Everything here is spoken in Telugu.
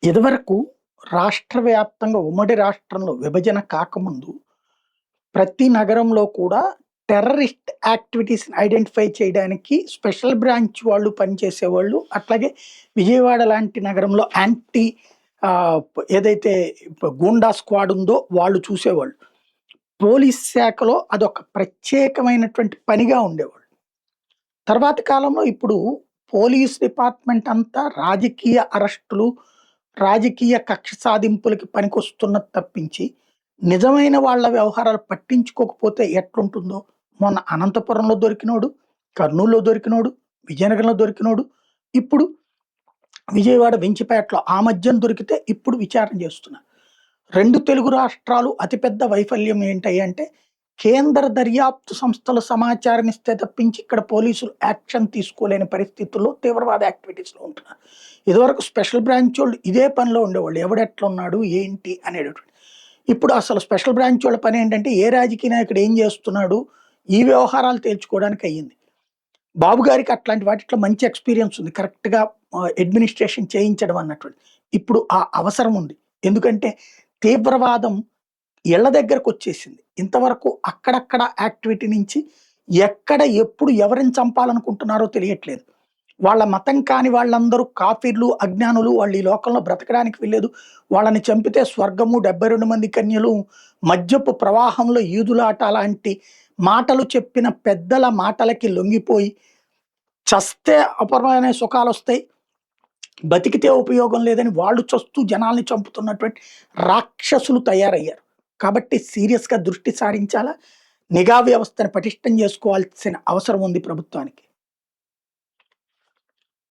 ఇదివరకు రాష్ట్ర వ్యాప్తంగా ఉమ్మడి రాష్ట్రంలో విభజన కాకముందు ప్రతి నగరంలో కూడా టెర్రరిస్ట్ యాక్టివిటీస్‌ని ఐడెంటిఫై చేయడానికి స్పెషల్ బ్రాంచ్ వాళ్ళు పనిచేసేవాళ్ళు. అట్లాగే విజయవాడ లాంటి నగరంలో ఏదైతే గూండా స్క్వాడ్ ఉందో వాళ్ళు చూసేవాళ్ళు. పోలీస్ శాఖలో అదొక ప్రత్యేకమైనటువంటి పనిగా ఉండేవాళ్ళు. తర్వాతి కాలంలో ఇప్పుడు పోలీస్ డిపార్ట్‌మెంట్ అంతా రాజకీయ అరెస్టులు, రాజకీయ కక్ష సాధింపులకి పనికొస్తున్నది తప్పించి, నిజమైన వాళ్ళ వ్యవహారాలు పట్టించుకోకపోతే ఎట్లుంటుందో, మొన్న అనంతపురంలో దొరికినోడు, కర్నూలులో దొరికినోడు, విజయనగరంలో దొరికినోడు, ఇప్పుడు విజయవాడ వెంచిపేటలో ఆ మధ్యన దొరికితే ఇప్పుడు విచారణ చేస్తున్నారు. 2 తెలుగు రాష్ట్రాలు అతిపెద్ద వైఫల్యం ఏంటయ్యంటే, కేంద్ర దర్యాప్తు సంస్థలు సమాచారం ఇస్తే తప్పించి ఇక్కడ పోలీసులు యాక్షన్ తీసుకోలేని పరిస్థితుల్లో తీవ్రవాద యాక్టివిటీస్‌లో ఉంటున్నారు. ఇదివరకు స్పెషల్ బ్రాంచోళ్ళు ఇదే పనిలో ఉండేవాళ్ళు. ఎవడెట్లున్నాడు, ఏంటి అనేటటువంటి. ఇప్పుడు అసలు స్పెషల్ బ్రాంచోళ్ళ పనేంటంటే, ఏ రాజకీయ నాయకుడు ఏం చేస్తున్నాడు, ఈ వ్యవహారాలు తేల్చుకోవడానికి అయ్యింది. బాబు గారికి అట్లాంటి వాటిట్లో మంచి ఎక్స్‌పీరియన్స్ ఉంది. కరెక్ట్‌గా అడ్మినిస్ట్రేషన్ చేయించడం అన్నటువంటిది. ఇప్పుడు ఆ అవసరం ఉంది. ఎందుకంటే తీవ్రవాదం ఇళ్ళ దగ్గరకొచ్చేసింది. ఇంతవరకు అక్కడక్కడ యాక్టివిటీ నుంచి ఎక్కడ, ఎప్పుడు ఎవరిని చంపాలనుకుంటున్నారో తెలియట్లేదు. వాళ్ళ మతం కాని వాళ్ళందరూ కాఫీర్లు, అజ్ఞానులు, వాళ్ళు ఈ లోకంలో బ్రతకడానికి వీల్లేదు. వాళ్ళని చంపితే స్వర్గము, 72 మంది కన్యలు, మద్యపు ప్రవాహంలో ఈదులాట లాంటి మాటలు చెప్పిన పెద్దల మాటలకి లొంగిపోయి, చస్తే అపరమైన సుఖాలొస్తాయి, బతికితే ఉపయోగం లేదని వాళ్ళు చస్తూ జనాల్ని చంపుతున్నటువంటి రాక్షసులు తయారయ్యారు. కాబట్టి సీరియస్‌గా దృష్టి సారించాలా, నిఘా వ్యవస్థను పటిష్టం చేసుకోవాల్సిన అవసరం ఉంది ప్రభుత్వానికి.